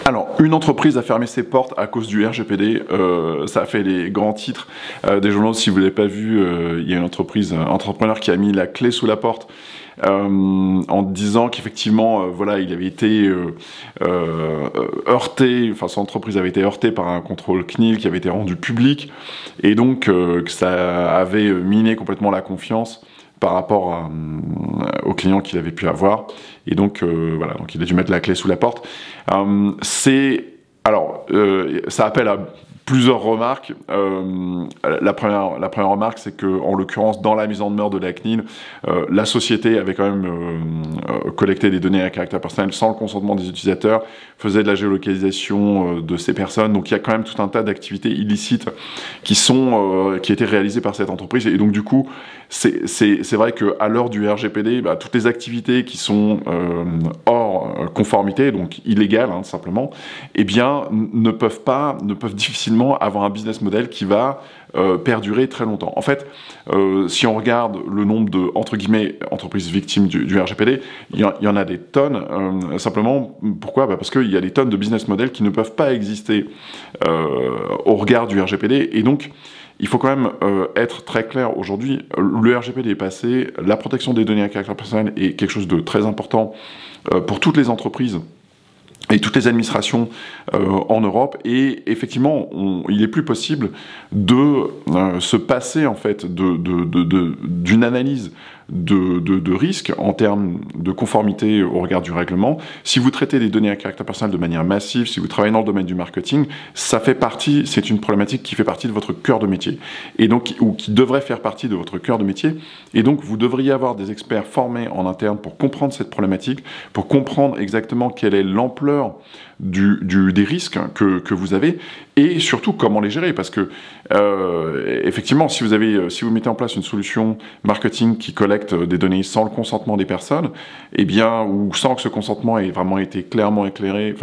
Alors, une entreprise a fermé ses portes à cause du RGPD. Ça a fait les grands titres des journaux. Si vous ne l'avez pas vu, il y a une entrepreneur qui a mis la clé sous la porte en disant qu'effectivement, voilà, il avait été heurté, enfin son entreprise avait été heurtée par un contrôle CNIL qui avait été rendu public, et donc que ça avait miné complètement la confiance par rapport aux clients qu'il avait pu avoir. Et donc, voilà, donc il a dû mettre la clé sous la porte. Ça appelle à plusieurs remarques. La première remarque, c'est que, en l'occurrence, dans la mise en demeure de la CNIL, la société avait quand même collecté des données à caractère personnel sans le consentement des utilisateurs, faisait de la géolocalisation de ces personnes. Donc il y a quand même tout un tas d'activités illicites qui étaient réalisées par cette entreprise. Et donc du coup, c'est vrai qu'à l'heure du RGPD, toutes les activités qui sont hors conformité, donc illégales simplement, eh bien ne peuvent difficilement avoir un business model qui va perdurer très longtemps. En fait, si on regarde le nombre de, entre guillemets, entreprises victimes du RGPD, il y en a des tonnes. Simplement, pourquoi ? Parce qu'il y a des tonnes de business models qui ne peuvent pas exister au regard du RGPD. Et donc, il faut quand même être très clair aujourd'hui. Le RGPD est passé, la protection des données à caractère personnel est quelque chose de très important pour toutes les entreprises et toutes les administrations en Europe, et effectivement, il est plus possible de se passer en fait d'une analyse de risque en termes de conformité au regard du règlement. Si vous traitez des données à caractère personnel de manière massive, si vous travaillez dans le domaine du marketing, c'est une problématique qui fait partie de votre cœur de métier, et donc, ou qui devrait faire partie de votre cœur de métier, et donc vous devriez avoir des experts formés en interne pour comprendre cette problématique, pour comprendre exactement quelle est l'ampleur des risques que vous avez, et surtout comment les gérer, parce que effectivement, si vous mettez en place une solution marketing qui collecte des données sans le consentement des personnes, eh bien, ou sans que ce consentement ait vraiment été clairement éclairé,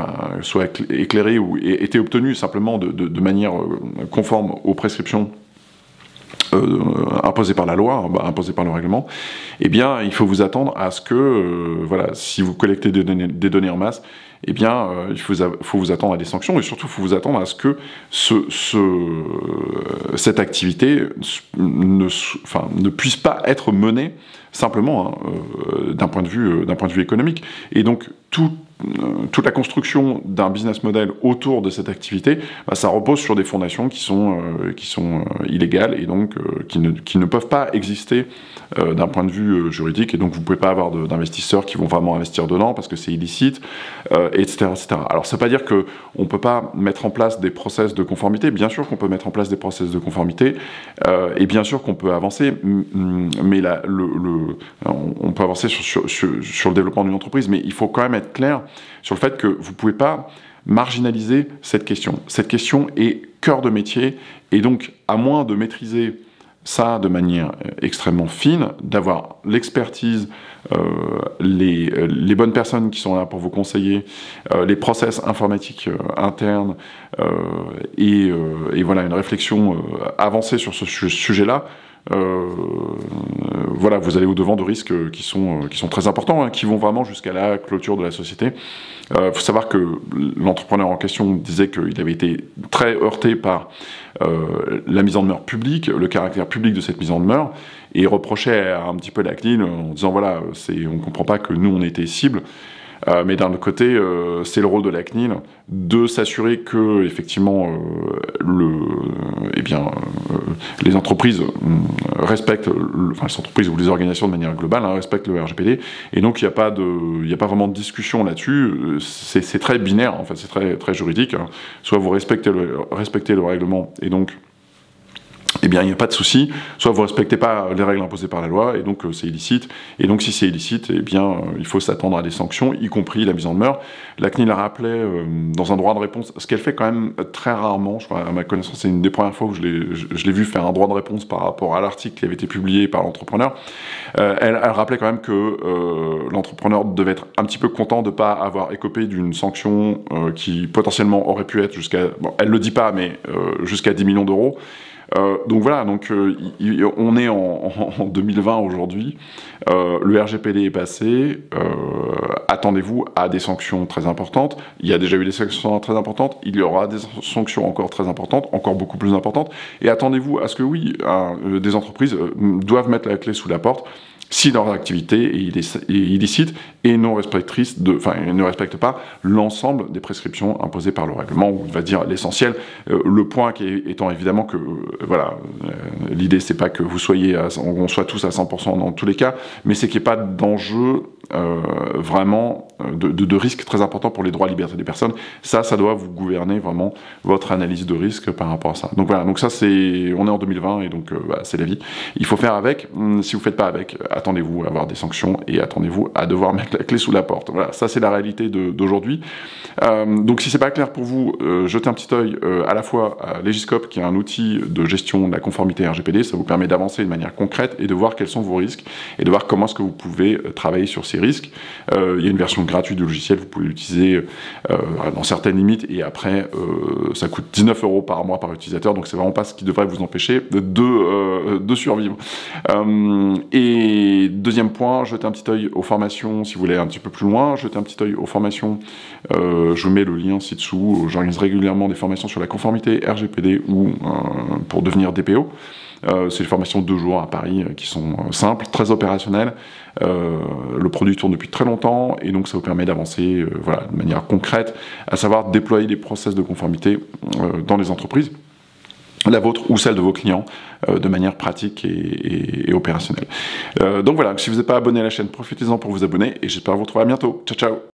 soit éclairé ou ait été obtenu simplement de manière conforme aux prescriptions imposées par la loi, imposées par le règlement, eh bien, il faut vous attendre à ce que, voilà, si vous collectez des données en masse, eh bien, il faut vous attendre à des sanctions, et surtout, il faut vous attendre à ce que cette activité ne puisse pas être menée simplement d'un point de vue économique. Et donc, toute la construction d'un business model autour de cette activité, ça repose sur des fondations qui sont illégales, et donc qui ne peuvent pas exister d'un point de vue juridique, et donc vous ne pouvez pas avoir d'investisseurs qui vont vraiment investir dedans parce que c'est illicite, etc., etc. Alors ça ne veut pas dire qu'on ne peut pas mettre en place des process de conformité. Bien sûr qu'on peut mettre en place des process de conformité, et bien sûr qu'on peut avancer, mais on peut avancer sur le développement d'une entreprise, mais il faut quand même être clair sur le fait que vous ne pouvez pas marginaliser cette question. Cette question est cœur de métier, et donc, à moins de maîtriser ça de manière extrêmement fine, d'avoir l'expertise, les bonnes personnes qui sont là pour vous conseiller, les process informatiques internes, et voilà, une réflexion avancée sur ce sujet-là, voilà, vous allez au-devant de risques qui sont très importants, qui vont vraiment jusqu'à la clôture de la société. Faut savoir que l'entrepreneur en question disait qu'il avait été très heurté par la mise en demeure publique, le caractère public de cette mise en demeure, et reprochait un petit peu la CNIL en disant voilà, on comprend pas que nous on était cible. Mais d'un autre côté, c'est le rôle de la CNIL de s'assurer que, effectivement, les entreprises respectent, les entreprises ou les organisations de manière globale respectent le RGPD, et donc il n'y a pas vraiment de discussion là-dessus. C'est très binaire, en fait, c'est très très juridique. Soit vous respectez le règlement, et donc eh bien, il n'y a pas de souci. Soit vous ne respectez pas les règles imposées par la loi, et donc c'est illicite. Et donc, si c'est illicite, eh bien, il faut s'attendre à des sanctions, y compris la mise en demeure. La CNIL a rappelé dans un droit de réponse, ce qu'elle fait quand même très rarement. Je crois, à ma connaissance, c'est une des premières fois où je l'ai vu faire un droit de réponse par rapport à l'article qui avait été publié par l'entrepreneur. Elle rappelait quand même que l'entrepreneur devait être un petit peu content de ne pas avoir écopé d'une sanction qui potentiellement aurait pu être jusqu'à, bon, elle le dit pas, mais jusqu'à 10 millions d'euros. Donc voilà, on est en 2020 aujourd'hui, le RGPD est passé, attendez-vous à des sanctions très importantes, il y a déjà eu des sanctions très importantes, il y aura des sanctions encore très importantes, encore beaucoup plus importantes, et attendez-vous à ce que oui, des entreprises doivent mettre la clé sous la porte si leur activité est illicite et ne respecte pas l'ensemble des prescriptions imposées par le règlement, ou on va dire l'essentiel. Le point étant évidemment que l'idée c'est pas que on soit tous à 100% dans tous les cas, mais c'est qu'il n'y ait pas d'enjeu vraiment de risque très important pour les droits et libertés des personnes. Ça doit vous gouverner vraiment votre analyse de risque par rapport à ça. Donc voilà, donc ça on est en 2020 et donc c'est la vie. Il faut faire avec. Si vous faites pas avec, attendez-vous à avoir des sanctions et attendez-vous à devoir mettre la clé sous la porte. Voilà, ça c'est la réalité d'aujourd'hui. Donc si c'est pas clair pour vous, jetez un petit œil à la fois à Legiscope, qui est un outil de gestion de la conformité RGPD. Ça vous permet d'avancer de manière concrète et de voir quels sont vos risques et de voir comment est-ce que vous pouvez travailler sur ces risques. Il y a une version gratuite du logiciel, vous pouvez l'utiliser dans certaines limites, et après ça coûte 19 € par mois par utilisateur, donc c'est vraiment pas ce qui devrait vous empêcher de survivre. Et deuxième point, jetez un petit œil aux formations si vous voulez aller un petit peu plus loin, jetez un petit œil aux formations, je vous mets le lien ci-dessous, j'organise régulièrement des formations sur la conformité RGPD ou pour devenir DPO. C'est des formations de 2 jours à Paris qui sont simples, très opérationnelles. Le produit tourne depuis très longtemps et donc ça vous permet d'avancer de manière concrète, à savoir déployer des process de conformité dans les entreprises, la vôtre ou celle de vos clients, de manière pratique et opérationnelle. Donc voilà, si vous n'êtes pas abonné à la chaîne, profitez-en pour vous abonner et j'espère vous retrouver à bientôt. Ciao, ciao!